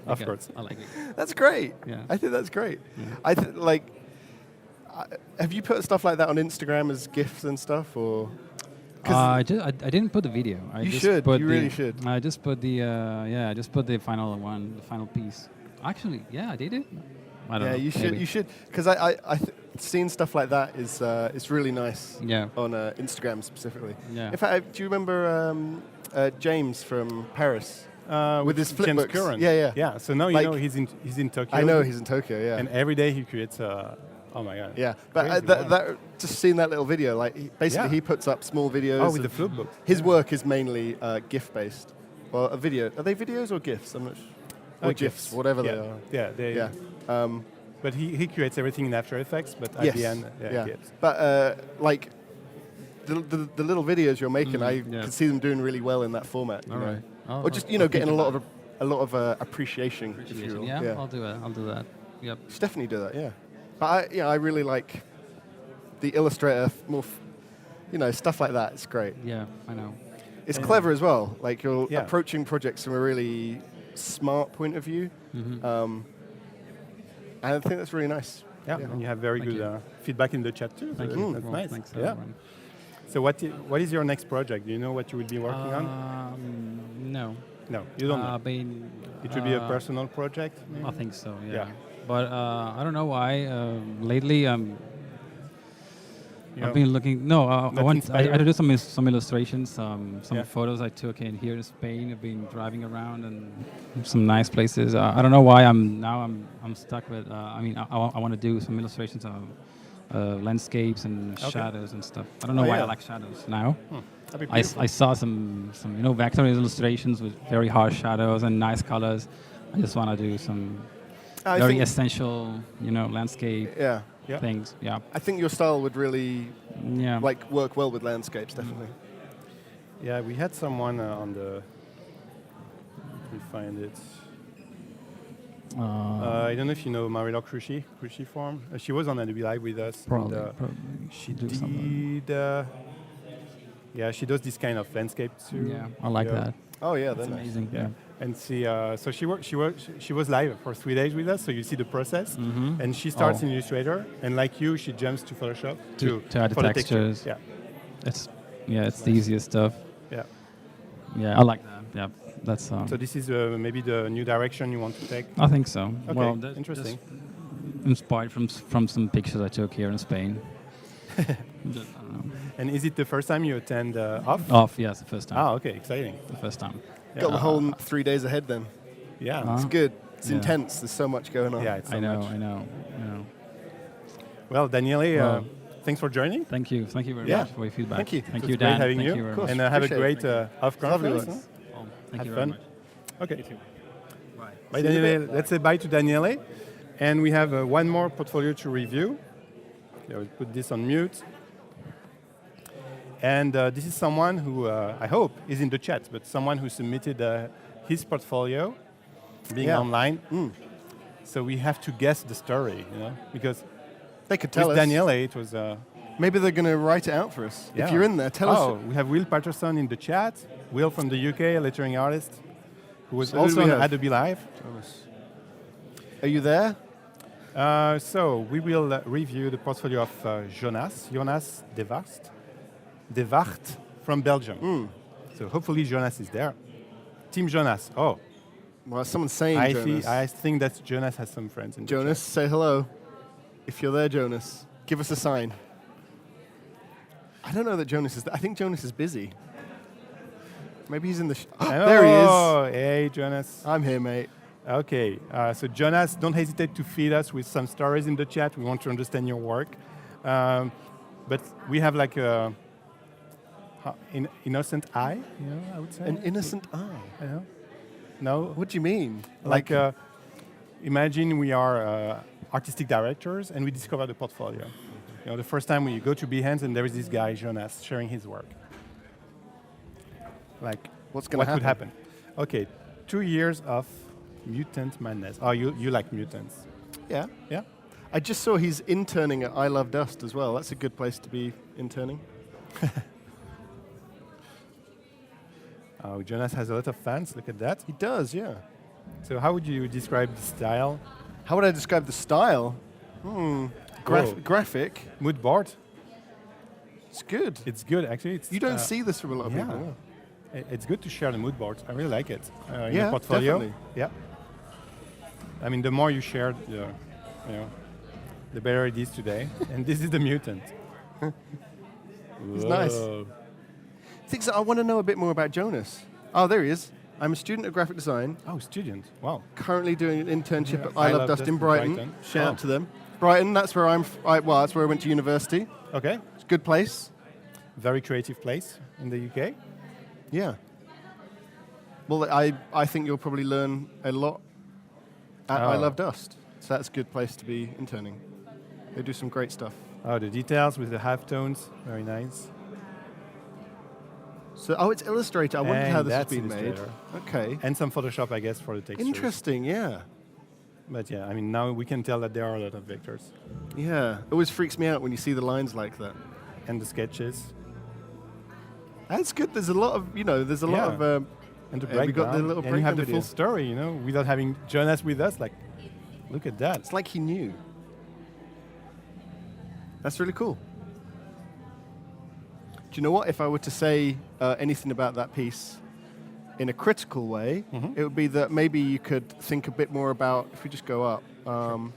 Of course. I like it. That's great. Yeah. I think that's great. Yeah. Have you put stuff like that on Instagram as GIFs and stuff, or? I didn't put the video. You should. You really should. I just put the I just put the final one, the final piece. Actually, yeah, I did it. I don't know. You should. maybe. You should. Because seeing stuff like that is really nice. Yeah. On Instagram specifically. Yeah. In fact, do you remember James from Paris? With his flip James books. Curran. Yeah. Yeah. So now Like- you know he's in Tokyo. I know he's in Tokyo. Yeah. And every day he creates. Oh my god. Yeah, but Crazy, wow. that just seeing that little video, like basically Yeah. he puts up small videos. Oh, with the of- flip book. His work is mainly GIF based. Well, a video. Are they videos or GIFs? I'm not sure. Or GIFs, whatever yeah. they are. Yeah. They, Yeah. But he creates everything in After Effects, but at Yes. the end, Yeah. GIFs. But like the little videos you're making, I yeah. can see them doing really well in that format. you All know. right. I'll- Or just I'll getting think a lot of about appreciation, it. if you will. Yeah, I'll do it. I'll do that. Yep. You should definitely do that. Yeah. But I really like the Illustrator stuff like that. It's great. Yeah, I know. It's clever as well. Like you're Yeah. approaching projects from a really smart point of view. And I think that's really nice. Yeah. And you have very Thank good you. Feedback in the chat too. Thank so you. That's Well, nice. Thanks, yeah. everyone. So what is your next project? Do you know what you will be working on? No. No, you don't know. Been, It will be a personal project. maybe? I think so. Yeah. Yeah. But I don't know why. Lately, You know, I've been looking. No, I That want. inspire I do some illustrations, some Yeah. photos I took in here in Spain. I've been driving around and some nice places. I don't know why I'm stuck with. I mean, I want to do some illustrations of landscapes and Okay. shadows and stuff. I don't know Oh, why yeah. I like shadows now. That'd be I beautiful. saw some vector illustrations with very harsh shadows and nice colors. I just want to do some I very think, essential, landscape yeah. Yeah. things. Yeah, I think your style would really yeah. work well with landscapes, definitely. Yeah, we had someone on the. Let me find it. I don't know if you know Marilou Cruciform. She was on Adobe Live with us. Probably, And, probably she do something. did. Yeah, she does this kind of landscape too. Yeah, I like Yeah. that. Oh yeah, That's they're nice. amazing. Yeah. And so she was live for 3 days with us. So you see the process, Mhm. and she starts Oh. in Illustrator, and like you, she jumps to Photoshop To add the for textures. Yeah, It's the easiest stuff. yeah. Yeah, I like that. Yeah, that's. So this is maybe the new direction you want to take. I think so. Okay, Well, that's interesting. just inspired from some pictures I took here in Spain. Just, I don't know. And is it the first time you attend OFF? Off, yes, the first time. Ah, okay, exciting. The first time. Got the whole 3 days ahead then. Yeah, It's good. It's Yeah. intense. There's so much going on. yeah, it's so I know, much. I know. Well, Daniele, Well, thanks for joining. Thank you very Yeah. much for your feedback. Thank you. Thank It you, was great Dan. having Thank you. you very Of course. much. And have a Appreciate great it. OFF Lovely conference. work. huh? Oh, thank Have you fun. very much. Okay. Bye. Bye, See you in a Daniele. bit. Let's say bye to Daniele. And we have one more portfolio to review. Yeah, we'll put this on mute. And this is someone who, I hope, is in the chat, but someone who submitted his portfolio being Yeah. online. Mm. So we have to guess the story, because They could tell with us. Daniele, it was... Maybe they're going to write it out for us. Yeah. If you're in there, tell Oh, us. we have Will Patterson in the chat. Will from the UK, lettering artist, who was So who do also we on have? Adobe Live. Are you there? So we will review the portfolio of Jonas De Wacht from Belgium. Mm. So hopefully Jonas is there. Team Jonas. Oh, Well, someone's saying Jonas. I think that Jonas has some friends in the Jonas, say hello. If you're there, Jonas, give us a sign. I don't know that Jonas is there. I think Jonas is busy. Maybe he's in the... chat. There he is. Oh, hey, Jonas. I'm here, mate. Okay, so Jonas, don't hesitate to feed us with some stories in the chat. We want to understand your work. But we have like a innocent eye, I would say. An innocent eye. You know? No? What do you mean? Like, imagine we are artistic directors and we discover the portfolio. The first time we go to Behance and there is this guy, Jonas, sharing his work. Like, What's going what to would happen? happen? Okay, 2 years of mutant madness. Oh, you like mutants. Yeah. Yeah? I just saw he's interning at I Love Dust as well. That's a good place to be interning. Oh, Jonas has a lot of fans. Look at that. He does, yeah. So how would you describe the style? How would I describe the style? Whoa. Graphic. Mood board. It's good. It's good, actually. It's, You don't see this from a lot of yeah. people. It's good to share the mood boards. I really like it. In Yeah, your portfolio. definitely. Yeah. I mean, the more you share, the better it is today. And this is the mutant. He's nice. Things that I want to know a bit more about Jonas. Oh, there he is. I'm a student of graphic design. Oh, student. Wow. Currently doing an internship Yeah, at I Love Dust in Brighton. Shout out to them. Brighton, that's where that's where I went to university. Okay. It's a good place. Very creative place in the UK. Yeah. Well, I think you'll probably learn a lot at I Love Dust. So that's a good place to be interning. They do some great stuff. Oh, the details with the halftones. Very nice. So, it's Illustrator. I wondered And how this has that's been made. Illustrator. Okay. And some Photoshop, I guess, for the textures. Interesting, yeah. But yeah, I mean, now we can tell that there are a lot of vectors. Yeah. It always freaks me out when you see the lines like that. And the sketches. That's good. There's a lot of, there's a lot of... And the we breakdown. got the little and you have the breakdown full video. story, without having Jonas with us. Like, look at that. It's like he knew. That's really cool. Do you know what? If I were to say anything about that piece in a critical way, it would be that maybe you could think a bit more about, if we just go up, go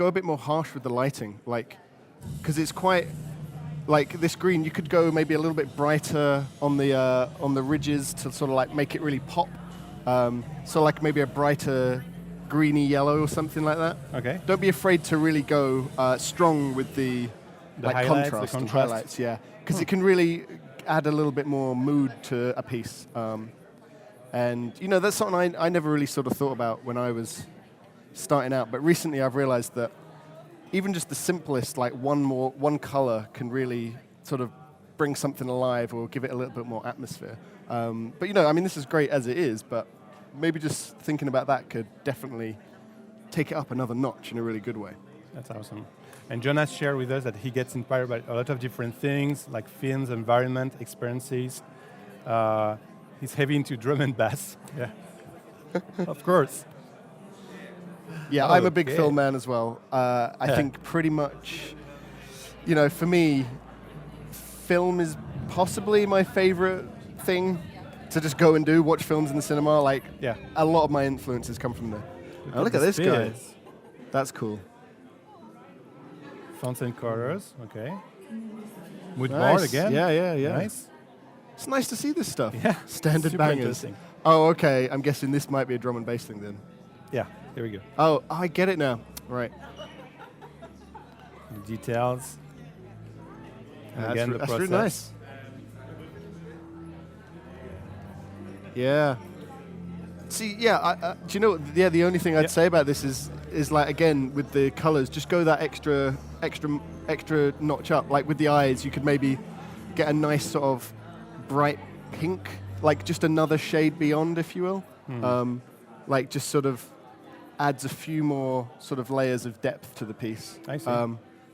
a bit more harsh with the lighting, because it's quite, like this green, you could go maybe a little bit brighter on the ridges to sort of make it really pop. So like maybe a brighter greeny yellow or something like that. Okay. Don't be afraid to really go strong with the highlights, contrast, the and contrast. highlights, yeah, because it can really add a little bit more mood to a piece. And that's something I never really sort of thought about when I was starting out. But recently I've realized that even just the simplest, like one color can really sort of bring something alive or give it a little bit more atmosphere. But this is great as it is, but maybe just thinking about that could definitely take it up another notch in a really good way. That's awesome. And Jonas shared with us that he gets inspired by a lot of different things, like films, environment, experiences. He's heavy into drum and bass. Yeah, of course. Yeah, I'm a big film man as well. I think pretty much, for me, film is possibly my favorite thing to just go and do, watch films in the cinema. A lot of my influences come from there. Look at this guy. That's cool. Fonts and colors, okay. Mood Nice. board again. Yeah. Nice. It's nice to see this stuff. Yeah. Standard Super bangers. interesting. Oh, okay. I'm guessing this might be a drum and bass thing then. Yeah, there we go. Oh, I get it now. Right. The details. And again, the That's process. really nice. Yeah. See, yeah, do you know, the only thing I'd say about this is like, again, with the colors, just go that extra notch up. Like with the eyes, you could maybe get a nice sort of bright pink, like just another shade beyond, if you will. Like just sort of adds a few more sort of layers of depth to the piece. I see.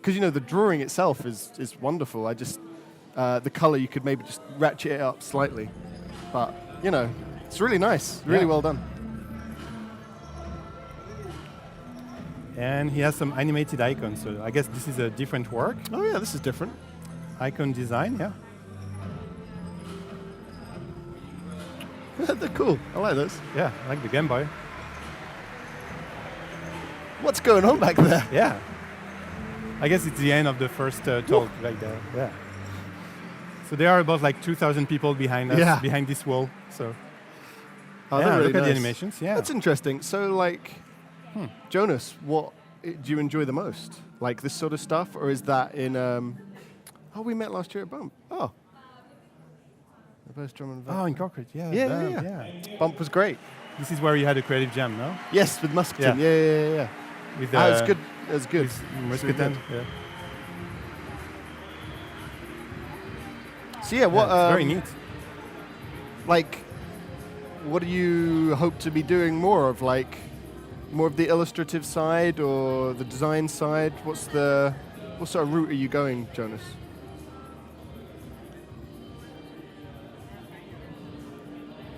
Because, the drawing itself is wonderful. I just, the color, you could maybe just ratchet it up slightly. But, it's really nice, really well done. And he has some animated icons, so I guess this is a different work. Oh yeah, this is different. Icon design, yeah. They're cool. I like those. Yeah, I like the Game Boy. What's going on back there? Yeah. I guess it's the end of the first talk right there. Yeah. So there are about 2,000 people behind us, behind this wall. So Really look at the nice. animations. Yeah. That's interesting. So, Jonas, what do you enjoy the most? Like this sort of stuff, or is that in? We met last year at Bump. Oh, the best drum and bass. Oh, in Concrete, yeah. Yeah. Bump was great. This is where you had a creative jam, no? Yes, with Musketon. Yeah. Yeah. With That was good. That was good. with It's really Musketon. good. Yeah. So what? It's very neat. What do you hope to be doing more of? More of the illustrative side or the design side? What sort of route are you going, Jonas?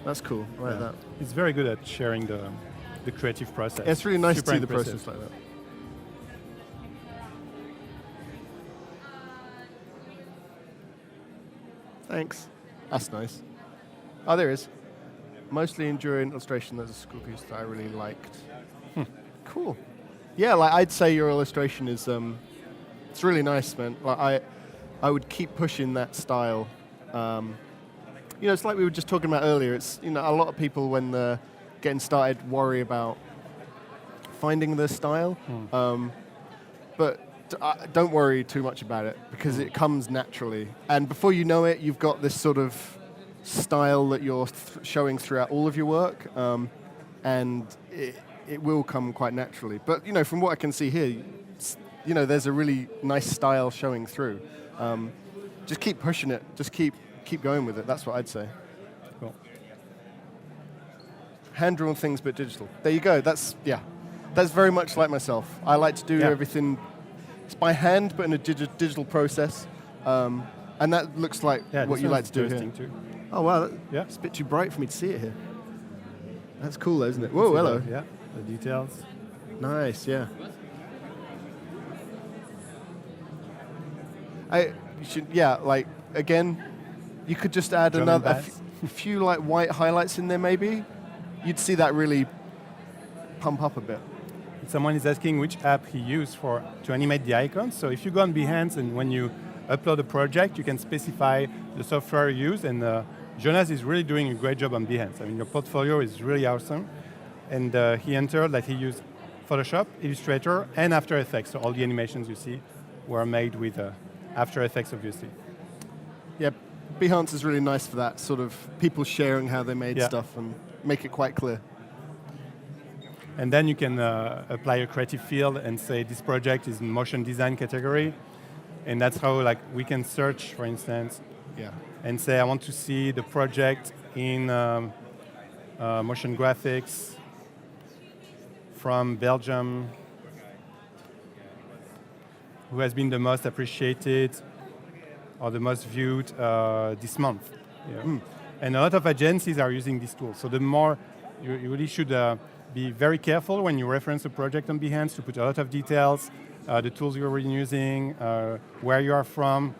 That's cool. I like that. It's very good at sharing the creative process. It's really nice Super to see the impressive. process like that. Thanks. That's nice. Oh, there is. Mostly enduring illustration. That's a school piece that I really liked. Cool. Yeah, like I'd say your illustration is it's really nice, man. Like I would keep pushing that style. You know, it's like we were just talking about earlier. It's, you know, a lot of people when they're getting started worry about finding their style, but don't worry too much about it because it comes naturally. And before you know it, you've got this sort of style that you're showing throughout all of your work, and it will come quite naturally. But you know, from what I can see here, you know, there's a really nice style showing through. Just keep pushing it. Just keep going with it. That's what I'd say. Cool. Hand-drawn things, but digital. There you go. That's very much like myself. I like to do everything. It's by hand, but in a digital process. And that looks like what you like to do here. Too. Oh wow, it's a bit too bright for me to see it here. That's cool, though, isn't it? Whoa, hello. Yeah, the details. Nice, yeah. Like again, you could just add a few like white highlights in there, maybe. You'd see that really pump up a bit. Someone is asking which app he used to animate the icons. So if you go on Behance and when you upload a project, you can specify the software you use. And Jonas is really doing a great job on Behance. I mean, your portfolio is really awesome. And he entered that he used Photoshop, Illustrator, and After Effects. So all the animations you see were made with After Effects, obviously. Yeah, Behance is really nice for that, sort of people sharing how they made stuff and make it quite clear. And then you can apply a creative field and say this project is in motion design category. And that's how like we can search, for instance, and say I want to see the project in motion graphics from Belgium, who has been the most appreciated or the most viewed this month. Yeah. And a lot of agencies are using this tool. So the more, you really should be very careful when you reference a project on Behance to put a lot of details, the tools you're using, where you are from.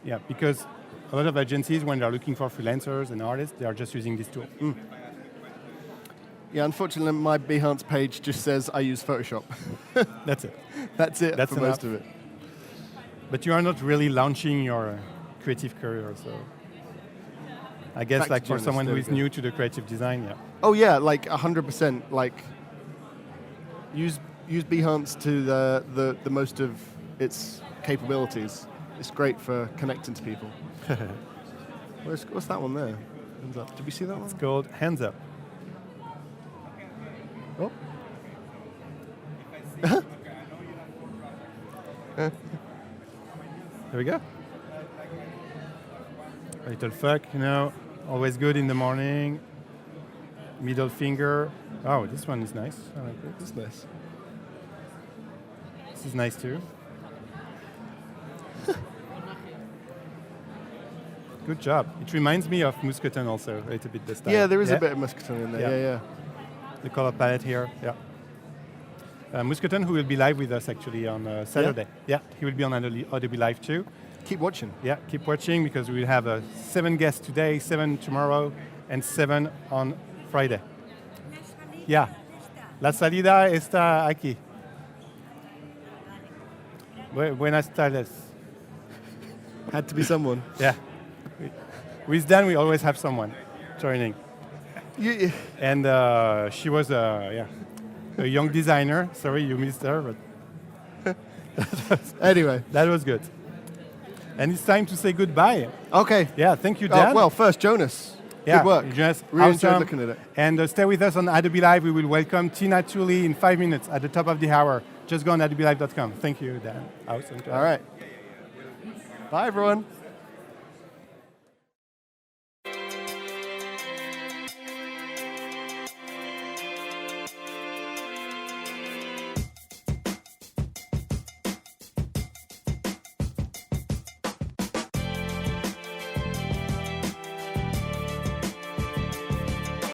Yeah, because a lot of agencies, when they're looking for freelancers and artists, they are just using this tool. Yeah, unfortunately, my Behance page just says I use Photoshop. That's it. That's it That's for most of it. But you are not really launching your creative career, so I guess Back like to for Jonas, someone there who we is go. new to the creative design, Oh yeah, like 100%. Like use Behance to the most of its capabilities. It's great for connecting to people. What's that one there? Hands up. Did we see that one? It's called Hands Up. Oh. There we go. A little fuck, you know, always good in the morning. Middle finger. Oh, this one is nice. I like it. That's nice. This is nice too. Good job. It reminds me of Musketon also, a little bit this time. Yeah, there is a bit of Musketon in there. Yeah. The color palette here, Musketon, who will be live with us actually on Saturday. Yeah, he will be on Adobe Live too. Keep watching. Yeah, keep watching because we will have 7 guests today, 7 tomorrow, and 7 on Friday. Yeah. La salida está aquí. Buenas tardes. Had to be someone. Yeah. With Dan, we always have someone joining. And she was a young designer. Sorry, you missed her, but Anyway. that was good. And it's time to say goodbye. Okay. Yeah, thank you, Dan. Well, first, Jonas. Yeah, Good work. Jonas, Really awesome. enjoyed looking at it. And stay with us on Adobe Live. We will welcome Tina Tooley in 5 minutes at the top of the hour. Just go on adobelive.com. Thank you, Dan. Awesome. All right. Bye, everyone.